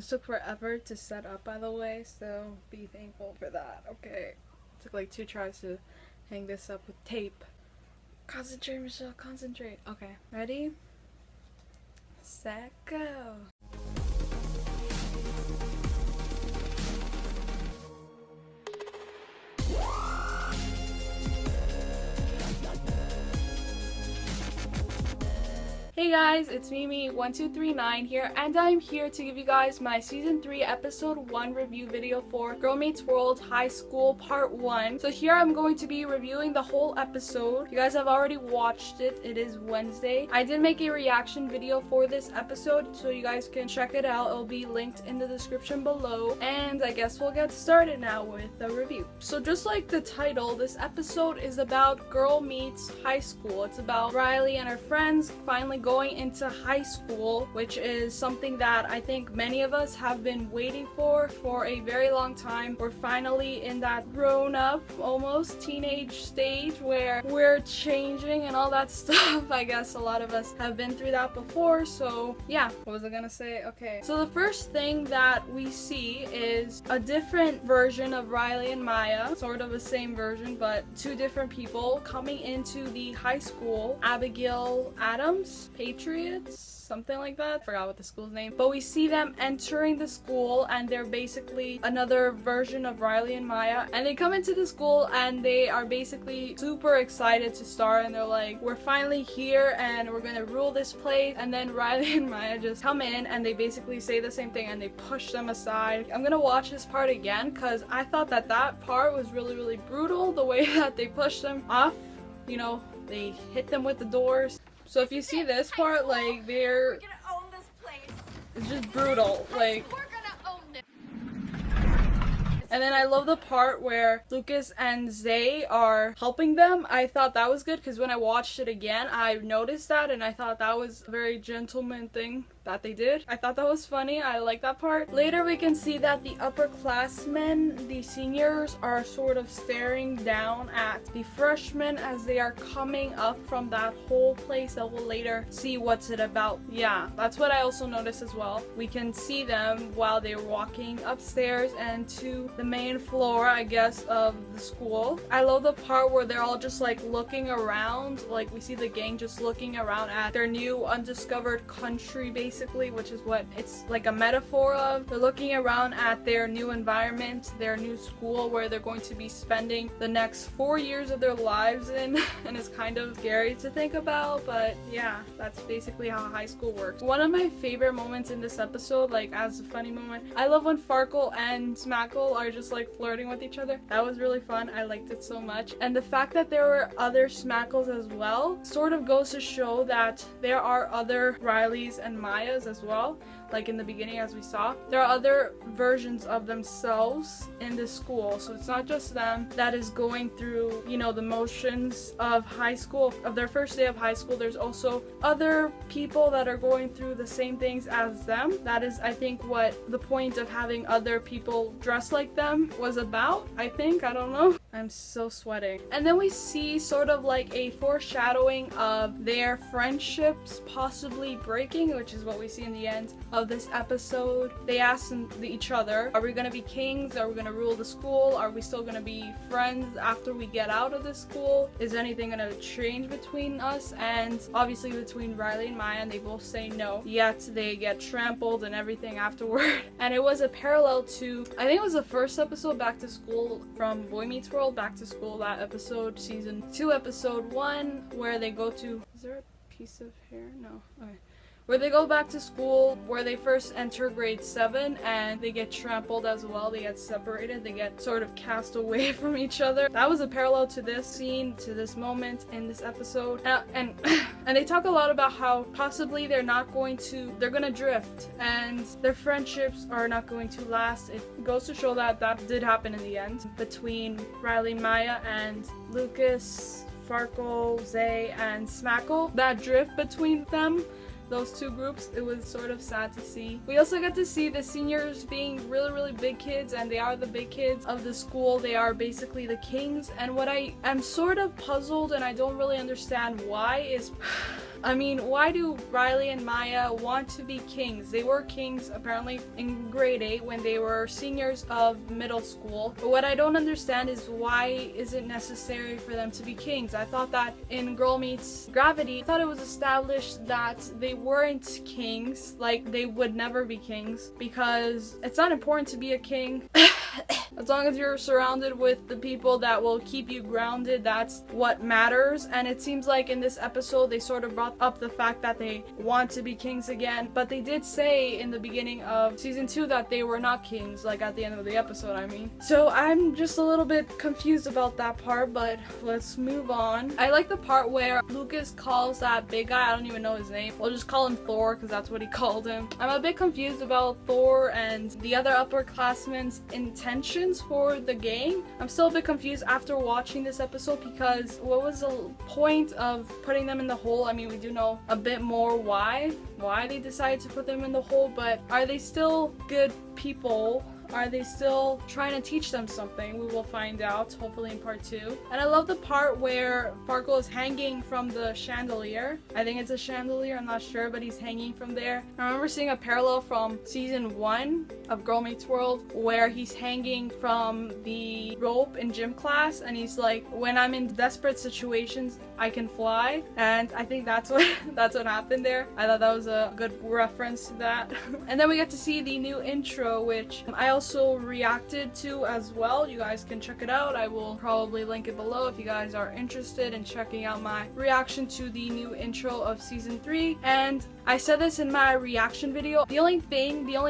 This took forever to set up, by the way, so be thankful for that. Okay. It took like 2 tries to hang this up with tape. Concentrate, Michelle, concentrate. Okay, ready? Set, go. Hey guys, it's Mimi1239 here, and I'm here to give you guys my Season 3 Episode 1 review video for Girl Meets World High School Part 1. So here I'm going to be reviewing the whole episode. You guys have already watched it. It is Wednesday. I did make a reaction video for this episode, so you guys can check it out. It'll be linked in the description below. And I guess we'll get started now with the review. So just like the title, this episode is about Girl Meets High School. It's about Riley and her friends finally going into high school, which is something that I think many of us have been waiting for a very long time. We're finally in that grown-up, almost teenage stage where we're changing and all that stuff. I guess a lot of us have been through that before, so yeah. What was I gonna say? Okay, so the first thing that we see is a different version of Riley and Maya, sort of the same version, but 2 different people coming into the high school. Abigail Adams, Patriots, something like that. Forgot what the school's name. But we see them entering the school, and they're basically another version of Riley and Maya. And they come into the school, and they are basically super excited to start. And they're like, we're finally here, and we're gonna rule this place. And then Riley and Maya just come in, and they basically say the same thing, and they push them aside. I'm gonna watch this part again, because I thought that that part was really, really brutal. The way that they pushed them off, you know, they hit them with the doors. So if you see this part, like, we're gonna own this place. It's just brutal, like. We're gonna own it. And then I love the part where Lucas and Zay are helping them. I thought that was good because when I watched it again, I noticed that, and I thought that was a very gentleman thing that they did. I thought that was funny. I like that part. Later we can see that the upperclassmen, the seniors, are sort of staring down at the freshmen as they are coming up from that whole place that we'll later see what's it about. Yeah, that's what I also noticed as well. We can see them while they're walking upstairs and to the main floor, I guess, of the school. I love the part where they're all just like looking around. Like we see the gang just looking around at their new undiscovered country, basically, which is what it's like a metaphor of. They're looking around at their new environment, their new school, where they're going to be spending the next 4 years of their lives in. And it's kind of scary to think about, but yeah, that's basically how high school works. One of my favorite moments in this episode, like as a funny moment, I love when Farkle and Smackle are just like flirting with each other. That was really fun. I liked it so much. And the fact that there were other Smackles as well sort of goes to show that there are other Rileys and Mayas as well. Like in the beginning, as we saw, there are other versions of themselves in this school. So it's not just them that is going through, you know, the motions of high school, of their first day of high school. There's also other people that are going through the same things as them. That is, I think, what the point of having other people dressed like them was about, I think. I don't know. I'm so sweating. And then we see sort of like a foreshadowing of their friendships possibly breaking, which is what we see in the end of this episode. They ask each other, are we gonna be kings? Are we gonna rule the school? Are we still gonna be friends after we get out of the school? Is anything gonna change between us? And obviously between Riley and Maya, and they both say no, yet they get trampled and everything afterward. And it was a parallel to, I think it was the first episode, Back to School, from Boy Meets World, Back to School, that episode, Season 2, Episode 1, where they go to, is there a piece of hair? No. Okay. Where they go back to school, where they first enter grade 7, and they get trampled as well. They get separated. They get sort of cast away from each other. That was a parallel to this scene, to this moment in this episode. And they talk a lot about how possibly they're gonna drift, and their friendships are not going to last. It goes to show that that did happen in the end between Riley, Maya, and Lucas, Farkle, Zay, and Smackle. That drift between them, those 2 groups, it was sort of sad to see. We also got to see the seniors being really, really big kids, and they are the big kids of the school. They are basically the kings. And what I am sort of puzzled, and I don't really understand why, is I mean, why do Riley and Maya want to be kings? They were kings apparently in grade 8 when they were seniors of middle school. But what I don't understand is why is it necessary for them to be kings? I thought that in Girl Meets Gravity, I thought it was established that they weren't kings, like they would never be kings, because it's not important to be a king. As long as you're surrounded with the people that will keep you grounded, that's what matters. And it seems like in this episode they sort of brought up the fact that they want to be kings again, but they did say in the beginning of season 2 that they were not kings, like at the end of the episode, I mean. So I'm just a little bit confused about that part, but let's move on. I like the part where Lucas calls that big guy, I don't even know his name, we'll just call him Thor because that's what he called him. I'm a bit confused about Thor and the other upperclassmen's intentions for the gang. I'm still a bit confused after watching this episode, because what was the point of putting them in the hole? I mean, we do know a bit more why they decided to put them in the hole, but are they still good people? Are they still trying to teach them something? We will find out, hopefully in part 2. And I love the part where Farkle is hanging from the chandelier. I think it's a chandelier, I'm not sure, but he's hanging from there. I remember seeing a parallel from season 1 of Girl Meets World where he's hanging from the rope in gym class, and he's like, when I'm in desperate situations, I can fly. And I think that's what happened there. I thought that was a good reference to that. And then we get to see the new intro, which I also reacted to as well. You guys can check it out. I will probably link it below if you guys are interested in checking out my reaction to the new intro of season 3. And I said this in my reaction video. The only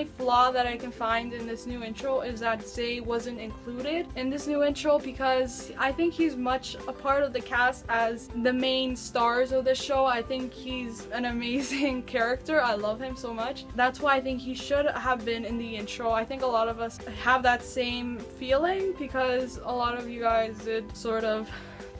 flaw that I can find in this new intro is that Zay wasn't included in this new intro, because I think he's much a part of the cast as the main stars of the show. I think he's an amazing character. I love him so much. That's why I think he should have been in the intro. I think a lot of us have that same feeling, because a lot of you guys did sort of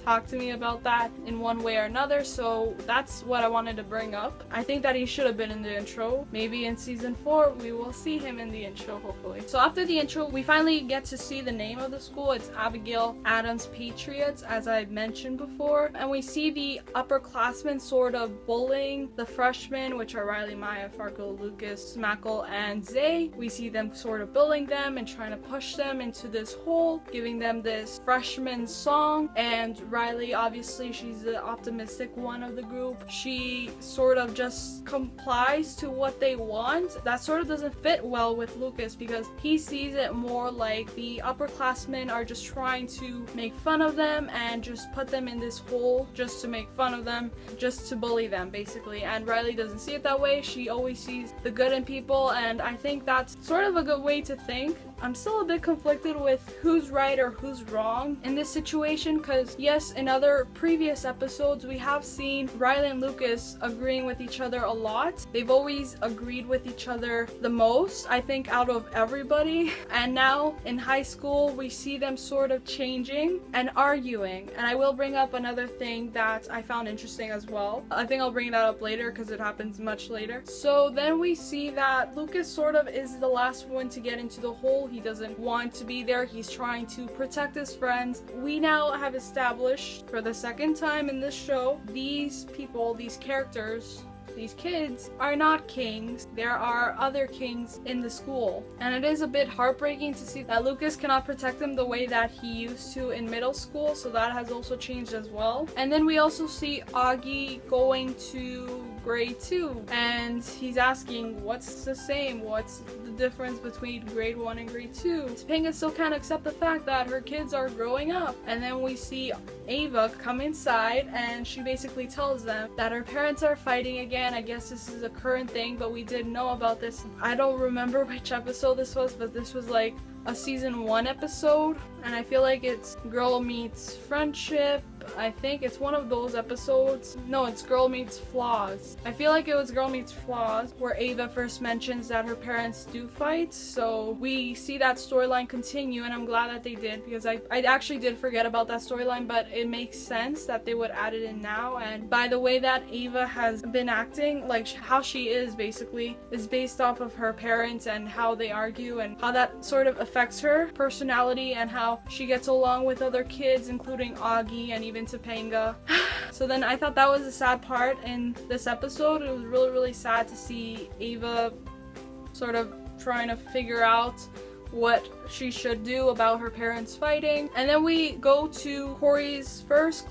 talk to me about that in one way or another, so that's what I wanted to bring up. I think that he should have been in the intro. Maybe in season 4 we will see him in the intro, hopefully. So after the intro, we finally get to see the name of the school. It's Abigail Adams Patriots, as I mentioned before, and we see the upperclassmen sort of bullying the freshmen, which are Riley, Maya, Farkle, Lucas, Smackle, and Zay. We see them sort of bullying them and trying to push them into this hole, giving them this freshman song. And Riley, obviously she's the optimistic one of the group. She sort of just complies to what they want. That sort of doesn't fit well with Lucas, because he sees it more like the upperclassmen are just trying to make fun of them and just put them in this hole just to make fun of them, just to bully them basically. And Riley doesn't see it that way. She always sees the good in people, and I think that's sort of a good way to think. I'm still a bit conflicted with who's right or who's wrong in this situation, because yes, in other previous episodes we have seen Riley and Lucas agreeing with each other a lot. They've always agreed with each other the most, I think, out of everybody. And now in high school we see them sort of changing and arguing. And I will bring up another thing that I found interesting as well. I think I'll bring that up later because it happens much later. So then we see that Lucas sort of is the last one to get into the hole. He doesn't want to be there. He's trying to protect his friends. We now have established for the second time in this show, these people, these characters, these kids are not kings. There are other kings in the school. And it is a bit heartbreaking to see that Lucas cannot protect him the way that he used to in middle school. So that has also changed as well. And then we also see Augie going to grade 2, and he's asking what's the same, what's the difference between grade 1 and grade 2. Topanga still can't accept the fact that her kids are growing up. And then we see Ava come inside, and she basically tells them that her parents are fighting again. I guess this is a current thing, but we did know about this. I don't remember which episode this was, but this was like a season 1 episode, and I feel like it's Girl Meets Friendship. I think it's one of those episodes. No, it's Girl Meets Flaws. I feel like it was Girl Meets Flaws where Ava first mentions that her parents do fight. So we see that storyline continue, and I'm glad that they did, because I actually did forget about that storyline, but it makes sense that they would add it in now. And by the way that Ava has been acting, like how she is basically, is based off of her parents and how they argue and how that sort of affects her personality and how she gets along with other kids, including Augie and even Topanga. So then I thought that was a sad part in this episode. It was really sad to see Ava sort of trying to figure out what she should do about her parents fighting. And then we go to Corey's first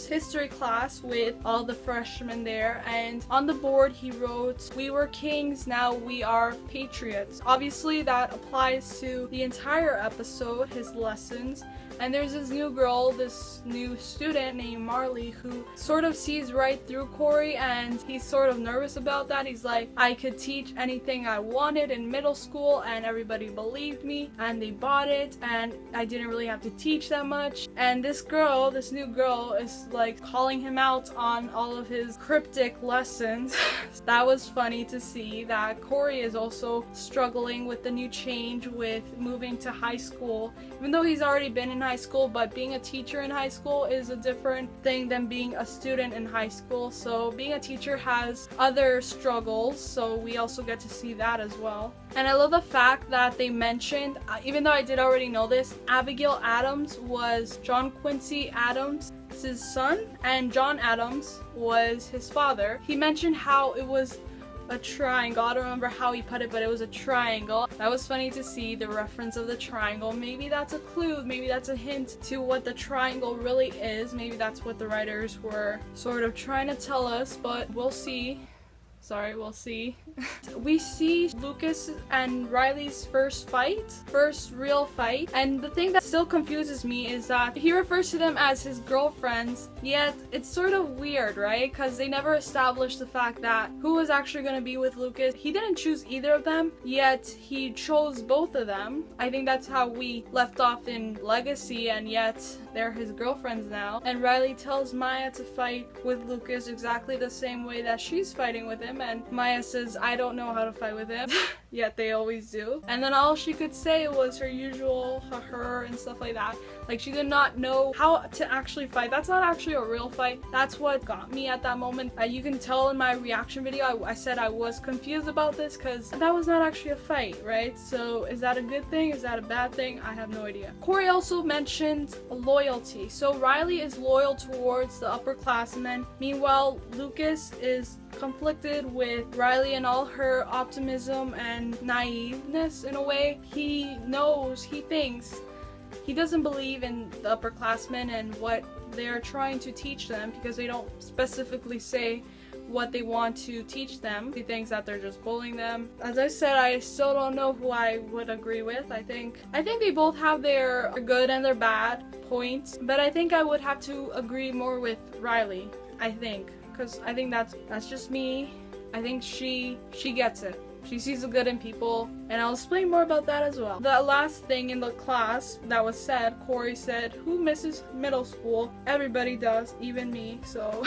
history class with all the freshmen there, and on the board he wrote, "We were kings, now we are patriots." Obviously that applies to the entire episode, his lessons. And there's this new girl, this new student named Marley, who sort of sees right through Corey, and he's sort of nervous about that. He's like, "I could teach anything I wanted in middle school and everybody believed me and they bought it, and I didn't really have to teach that much." And this new girl is like calling him out on all of his cryptic lessons. That was funny to see that Corey is also struggling with the new change with moving to high school, even though he's already been in high school, but being a teacher in high school is a different thing than being a student in high school. So being a teacher has other struggles, so we also get to see that as well. And I love the fact that they mentioned, even though I did already know this, Abigail Adams was John Quincy Adams' son, and John Adams was his father. He mentioned how it was a triangle. I don't remember how he put it, but it was a triangle. That was funny to see the reference of the triangle. Maybe that's a clue, maybe that's a hint to what the triangle really is. Maybe that's what the writers were sort of trying to tell us, but we'll see. We'll see. We see Lucas and Riley's first real fight, and the thing that still confuses me is that he refers to them as his girlfriends, yet it's sort of weird, right? Because they never established the fact that who was actually going to be with Lucas. He didn't choose either of them, yet he chose both of them. I think that's how we left off in Legacy, and yet they're his girlfriends now. And Riley tells Maya to fight with Lucas exactly the same way that she's fighting with him, and Maya says, "I don't know how to fight with him." Yet they always do. And then all she could say was her usual her and stuff like that. Like, she did not know how to actually fight. That's not actually a real fight. That's what got me at that moment. You can tell in my reaction video, I said I was confused about this because that was not actually a fight, right? So is that a good thing? Is that a bad thing? I have no idea. Corey also mentioned loyalty. So Riley is loyal towards the upperclassmen. Meanwhile, Lucas is conflicted with Riley and all her optimism and naiveness in a way. He thinks he doesn't believe in the upperclassmen and what they're trying to teach them, because they don't specifically say what they want to teach them. He thinks that they're just bullying them. As I said, I still don't know who I would agree with. I think they both have their good and their bad points, but I think I would have to agree more with Riley, because I think that's just me. I think she gets it. She sees the good in people, and I'll explain more about that as well. The last thing in the class that was said, Corey said, "Who misses middle school?" Everybody does, even me. So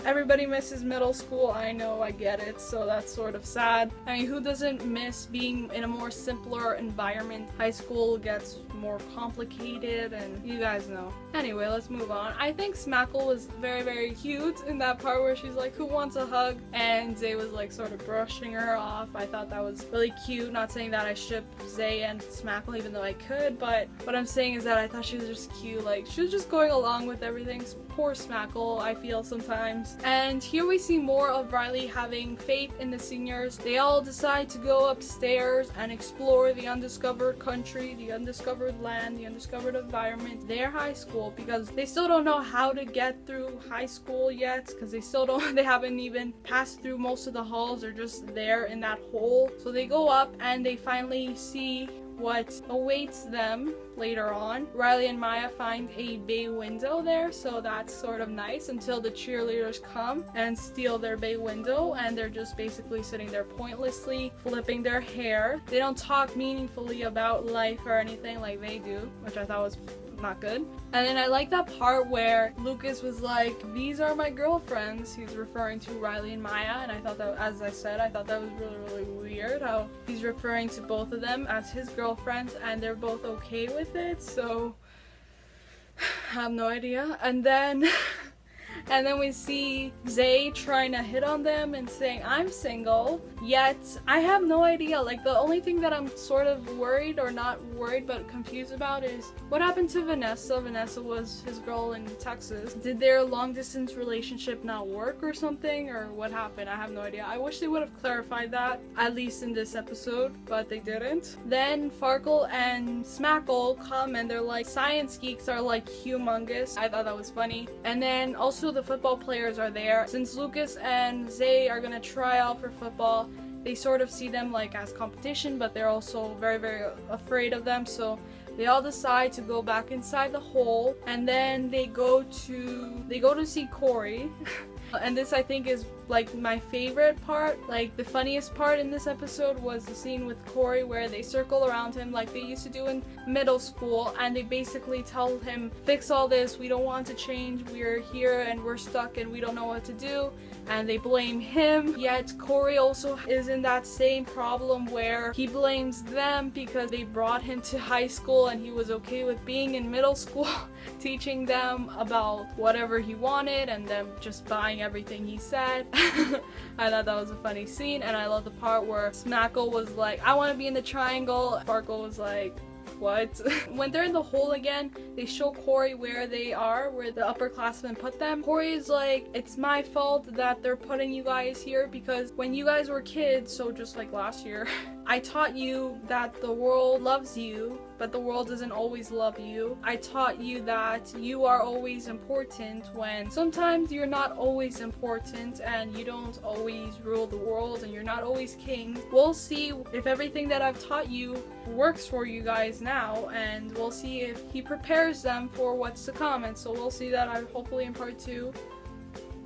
everybody misses middle school. I know, I get it. So that's sort of sad. I mean, who doesn't miss being in a more simpler environment? High school gets more complicated, and you guys know. Anyway, let's move on. I think Smackle was very cute in that part where she's like, "Who wants a hug?" and Zay was like sort of brushing her off. I thought that was really cute. Not saying that I ship Zay and Smackle, even though I could, but what I'm saying is that I thought she was just cute. Like, she was just going along with everything. Poor Smackle, I feel sometimes. And here we see more of Riley having faith in the seniors. They all decide to go upstairs and explore the undiscovered country, the undiscovered land, the undiscovered environment, their high school, because they still don't know how to get through high school yet, because they haven't even passed through most of the halls. They're just there in that hole. So they go up and they finally see what awaits them later on. Riley and Maya find a bay window there, so that's sort of nice, until the cheerleaders come and steal their bay window, and they're just basically sitting there pointlessly flipping their hair. They don't talk meaningfully about life or anything like they do, which I thought was not good. And then I like that part where Lucas was like, "These are my girlfriends." He's referring to Riley and Maya, and I thought that, as I said, I thought that was really weird how he's referring to both of them as his girlfriends and they're both okay with it. So I have no idea. And then And then we see Zay trying to hit on them and saying, I'm single. Yet, I have no idea. Like, the only thing that I'm sort of worried, or not worried, but confused about is what happened to Vanessa. Vanessa was his girl in Texas. Did their long distance relationship not work or something? Or what happened? I have no idea. I wish they would have clarified that, at least in this episode, but they didn't. Then Farkle and Smackle come and they're like, science geeks are like humongous. I thought that was funny. And then also the football players are there. Since Lucas and Zay are gonna try out for football, they sort of see them like as competition, but they're also very, very afraid of them. So they all decide to go back inside the hole, and then they go to see Corey. And this, I think, is like my favorite part. Like, the funniest part in this episode was the scene with Corey where they circle around him like they used to do in middle school, and they basically tell him, fix all this, we don't want to change, we're here and we're stuck and we don't know what to do, and they blame him. Yet Corey also is in that same problem where he blames them because they brought him to high school and he was okay with being in middle school teaching them about whatever he wanted and them just buying everything he said. I thought that was a funny scene, and I love the part where Smackle was like, I want to be in the triangle. Farkle was like, what? When they're in the hole again, they show Corey where they are, where the upperclassmen put them. Corey's like, it's my fault that they're putting you guys here because when you guys were kids, so just like last year, I taught you that the world loves you, but the world doesn't always love you. I taught you that you are always important when sometimes you're not always important and you don't always rule the world and you're not always king. We'll see if everything that I've taught you works for you guys now, and we'll see if he prepares them for what's to come. And so we'll see that hopefully in part 2.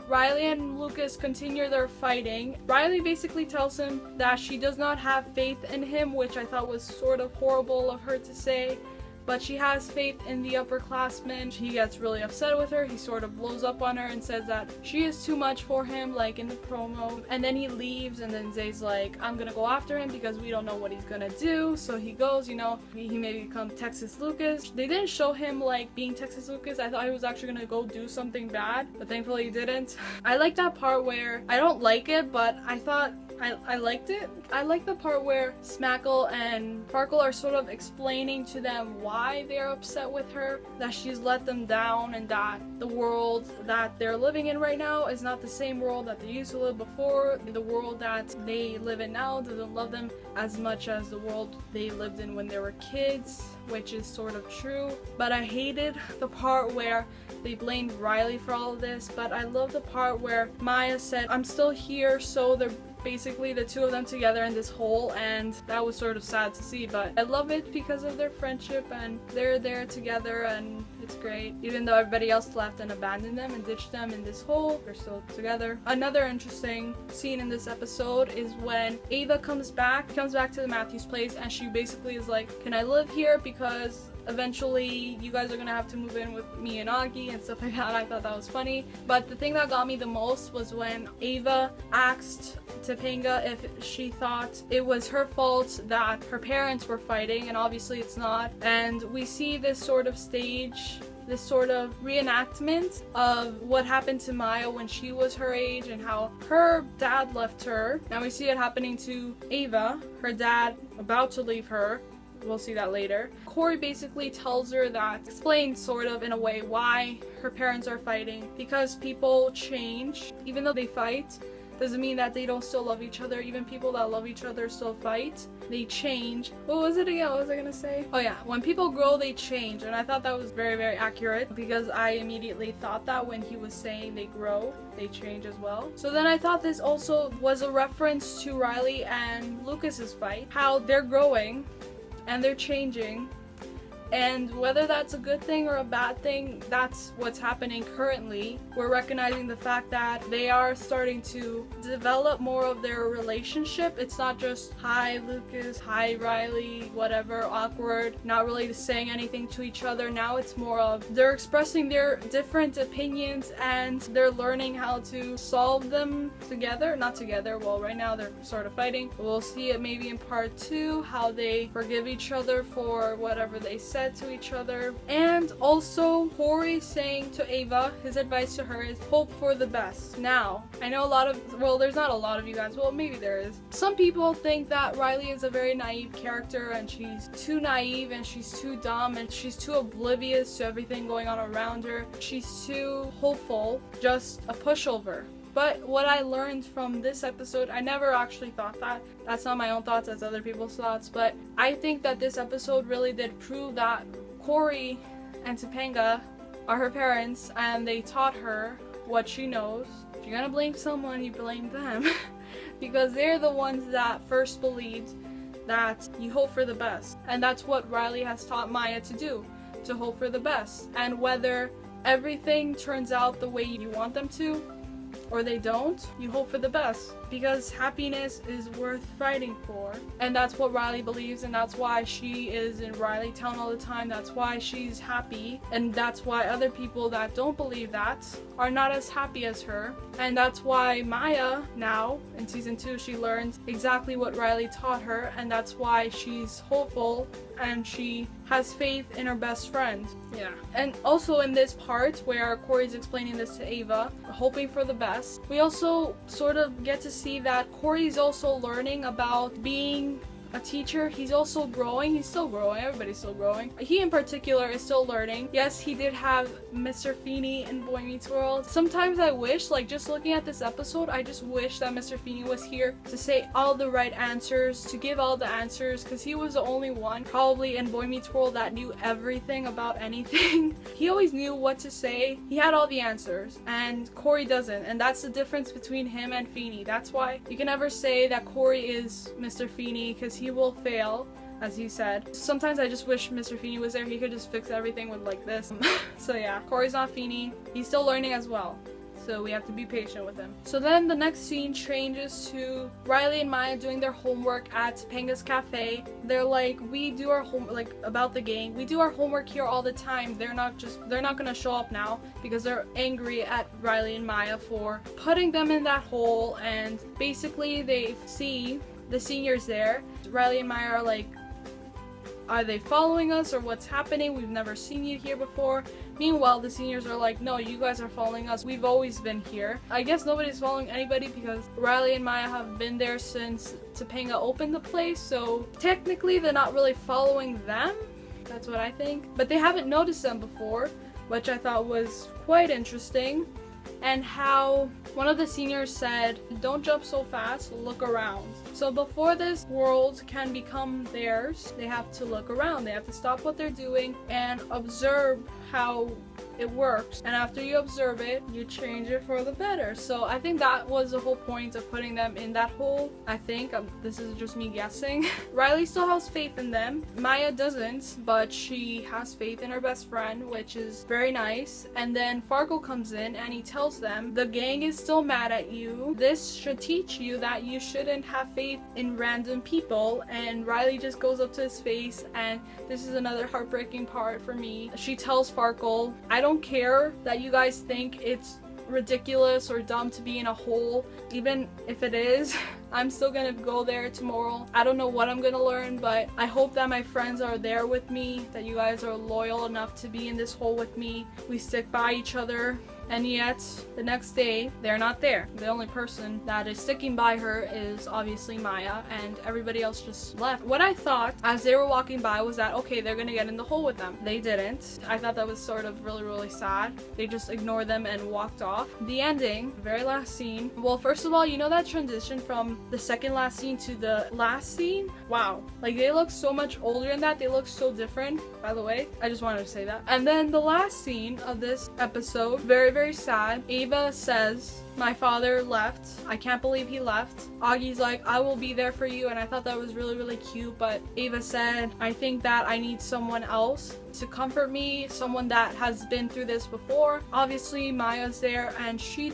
Riley and Lucas continue their fighting. Riley basically tells him that she does not have faith in him, which I thought was sort of horrible of her to say, but she has faith in the upperclassmen. He gets really upset with her. He sort of blows up on her and says that she is too much for him, like in the promo. And then he leaves, and then Zay's like, I'm gonna go after him because we don't know what he's gonna do. So he goes, you know, he may become Texas Lucas. They didn't show him like being Texas Lucas. I thought he was actually gonna go do something bad, but thankfully he didn't. I like that part where, I don't like it, but I thought I liked it. I like the part where Smackle and Farkle are sort of explaining to them why they're upset with her, that she's let them down, and that the world that they're living in right now is not the same world that they used to live before. The world that they live in now doesn't love them as much as the world they lived in when they were kids, which is sort of true. But I hated the part where they blamed Riley for all of this, but I love the part where Maya said, I'm still here, so they're basically the two of them together in this hole, and that was sort of sad to see, but I love it because of their friendship and they're there together and it's great. Even though everybody else left and abandoned them and ditched them in this hole, they're still together. Another interesting scene in this episode is when Ava comes back to the Matthews place, and she basically is like, can I live here because eventually you guys are gonna have to move in with me and Augie and stuff like that. I thought that was funny. But the thing that got me the most was when Ava asked Topanga if she thought it was her fault that her parents were fighting, and obviously it's not. And we see this sort of stage, this sort of reenactment of what happened to Maya when she was her age and how her dad left her. Now we see it happening to Ava, her dad about to leave her. We'll see that later. Corey basically tells her that, explains sort of in a way why her parents are fighting, because people change. Even though they fight, doesn't mean that they don't still love each other. Even people that love each other still fight. They change. What was it again? What was I gonna say? Oh yeah, when people grow, they change. And I thought that was very, very accurate, because I immediately thought that when he was saying they grow, they change as well. So then I thought this also was a reference to Riley and Lucas's fight, how they're growing and they're changing, and whether that's a good thing or a bad thing, that's what's happening currently. We're recognizing the fact that they are starting to develop more of their relationship. It's not just, hi Lucas, hi Riley, whatever, awkward, not really saying anything to each other. Now it's more of they're expressing their different opinions and they're learning how to solve them together. Not together, well right now they're sort of fighting. We'll see it maybe in part 2, how they forgive each other for whatever they said said to each other. And also Corey saying to Ava, his advice to her is hope for the best. Now, I know a lot of, well, there's not a lot of you guys, well, maybe there is. Some people think that Riley is a very naive character and she's too naive and she's too dumb and she's too oblivious to everything going on around her. She's too hopeful, just a pushover. But what I learned from this episode, I never actually thought that. That's not my own thoughts, that's other people's thoughts. But I think that this episode really did prove that Corey and Topanga are her parents and they taught her what she knows. If you're gonna blame someone, you blame them. Because they're the ones that first believed that you hope for the best. And that's what Riley has taught Maya to do, to hope for the best. And whether everything turns out the way you want them to, or they don't, you hope for the best, because happiness is worth fighting for. And that's what Riley believes, and that's why she is in Riley Town all the time. That's why she's happy, and that's why other people that don't believe that are not as happy as her. And that's why Maya, now in season 2, she learns exactly what Riley taught her, and that's why she's hopeful and she has faith in her best friend. Yeah. And also in this part where Corey's explaining this to Ava, hoping for the best, we also sort of get to see that Corey's also learning about being a teacher. He's also growing. He's still growing. Everybody's still growing. He in particular is still learning. Yes, he did have Mr. Feeney in Boy Meets World. Sometimes I wish, like just looking at this episode, I just wish that Mr. Feeney was here to say all the right answers, to give all the answers, because he was the only one probably in Boy Meets World that knew everything about anything. He always knew what to say. He had all the answers, and Corey doesn't, and that's the difference between him and Feeney. That's why you can never say that Corey is Mr. Feeney, because he will fail, as he said. Sometimes I just wish Mr. Feeney was there. He could just fix everything with like this. So yeah, Corey's not Feeney. He's still learning as well. So we have to be patient with him. So then the next scene changes to Riley and Maya doing their homework at Topanga's cafe. They're like, we do our homework, like about the gang. We do our homework here all the time. They're not gonna show up now because they're angry at Riley and Maya for putting them in that hole. And basically they see the seniors there. Riley and Maya are like, are they following us or what's happening? We've never seen you here before. Meanwhile, the seniors are like, no, you guys are following us. We've always been here. I guess nobody's following anybody because Riley and Maya have been there since Topanga opened the place. So technically they're not really following them. That's what I think. But they haven't noticed them before, which I thought was quite interesting. And how one of the seniors said, don't jump so fast, look around. So before this world can become theirs, they have to look around. They have to stop what they're doing and observe how it works. And after you observe it, you change it for the better. So I think that was the whole point of putting them in that hole. I think, this is just me guessing. Riley still has faith in them. Maya doesn't, but she has faith in her best friend, which is very nice. And then Fargo comes in and he tells them, the gang is still mad at you. This should teach you that you shouldn't have faith in random people. And Riley just goes up to his face, and this is another heartbreaking part for me. She tells Farkle, I don't care that you guys think it's ridiculous or dumb to be in a hole. Even if it is, I'm still gonna go there tomorrow. I don't know what I'm gonna learn, but I hope that my friends are there with me, that you guys are loyal enough to be in this hole with me. We stick by each other. And yet, the next day, they're not there. The only person that is sticking by her is obviously Maya, and everybody else just left. What I thought as they were walking by was that, okay, they're gonna get in the hole with them. They didn't. I thought that was sort of really, really sad. They just ignored them and walked off. The ending, very last scene. Well, first of all, you know that transition from the second last scene to the last scene? Wow. Like, they look so much older in that. They look so different, by the way. I just wanted to say that. And then the last scene of this episode, very, very sad. Ava says, my father left. I can't believe he left. Augie's like, I will be there for you, and I thought that was really, really cute, but Ava said, I think that I need someone else to comfort me, someone that has been through this before. Obviously, Maya's there, and she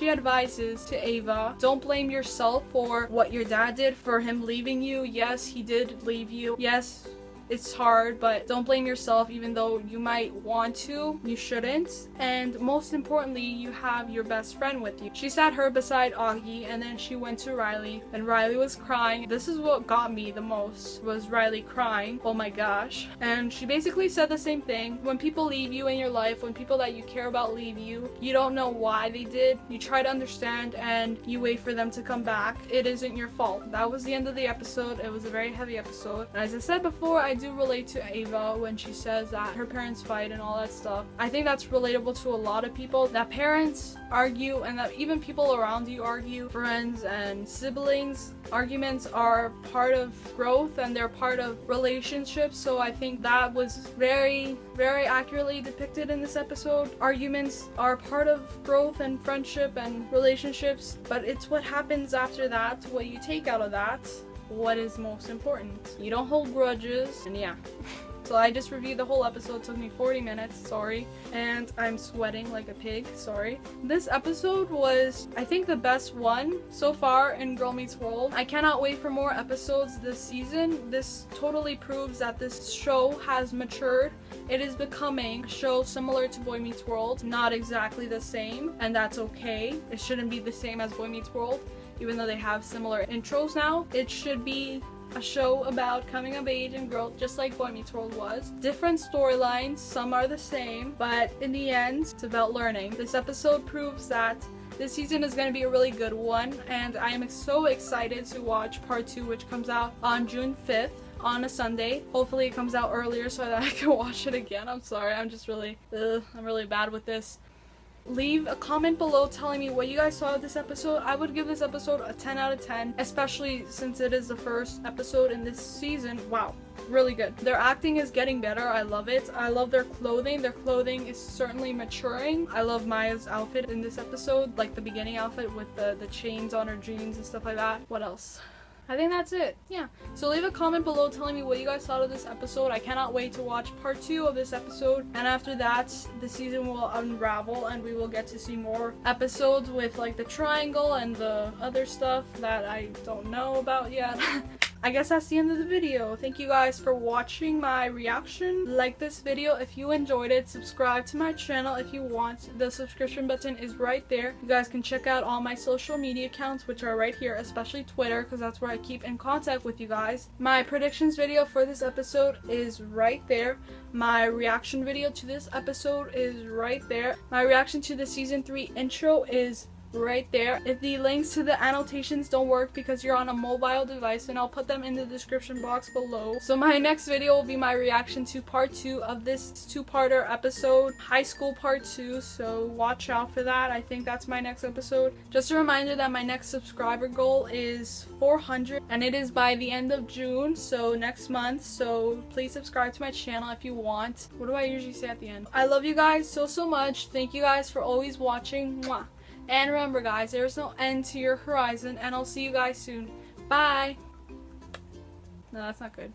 advises to Ava, don't blame yourself for what your dad did, for him leaving you. Yes, he did leave you. Yes, it's hard, but don't blame yourself. Even though you might want to, you shouldn't. And most importantly, you have your best friend with you. She sat her beside Augie, and then she went to Riley, and Riley was crying. This is what got me the most, was Riley crying. Oh my gosh. And she basically said the same thing. When people leave you in your life, when people that you care about leave you, you don't know why they did. You try to understand and you wait for them to come back. It isn't your fault. That was the end of the episode. It was a very heavy episode. And as I said before, I do relate to Ava when she says that her parents fight and all that stuff. I think that's relatable to a lot of people, that parents argue and that even people around you argue. Friends and siblings, arguments are part of growth and they're part of relationships. So I think that was very, very accurately depicted in this episode. Arguments are part of growth and friendship and relationships, but it's what happens after that, what you take out of that, what is most important. You don't hold grudges, and yeah. So I just reviewed the whole episode. It took me 40 minutes, sorry. And I'm sweating like a pig, sorry. This episode was, I think, the best one so far in Girl Meets World. I cannot wait for more episodes this season. This totally proves that this show has matured. It is becoming a show similar to Boy Meets World. Not exactly the same, and that's okay. It shouldn't be the same as Boy Meets World, even though they have similar intros now. It should be a show about coming of age and growth, just like Boy Meets World was. Different storylines, some are the same, but in the end, it's about learning. This episode proves that this season is going to be a really good one, and I am so excited to watch part 2, which comes out on June 5th. On a Sunday. Hopefully it comes out earlier so that I can watch it again. I'm sorry, I'm just really, I'm really bad with this. Leave a comment below telling me what you guys saw of this episode. I would give this episode a 10 out of 10, especially since it is the first episode in this season. Wow, really good. Their acting is getting better. I love it. I love their clothing. Their clothing is certainly maturing. I love Maya's outfit in this episode, like the beginning outfit with the chains on her jeans and stuff like that. What else? I think that's it. Yeah. So leave a comment below telling me what you guys thought of this episode. I cannot wait to watch part 2 of this episode. And after that, the season will unravel and we will get to see more episodes with like the triangle and the other stuff that I don't know about yet. I guess that's the end of the video. Thank you guys for watching my reaction. Like this video if you enjoyed it. Subscribe to my channel if you want. The subscription button is right there. You guys can check out all my social media accounts, which are right here, especially Twitter, because that's where I keep in contact with you guys. My predictions video for this episode is right there. My reaction video to this episode is right there. My reaction to the season 3 intro is right there. If the links to the annotations don't work because you're on a mobile device, then I'll put them in the description box below. So my next video will be my reaction to part 2 of this 2-parter episode, high school part 2, so watch out for that. I think that's my next episode. Just a reminder that my next subscriber goal is 400 and it is by the end of June, so next month. So please subscribe to my channel if you want. What do I usually say at the end? I love you guys so much. Thank you guys for always watching. Mwah. And remember guys, there's no end to your horizon, and I'll see you guys soon. Bye! No, that's not good.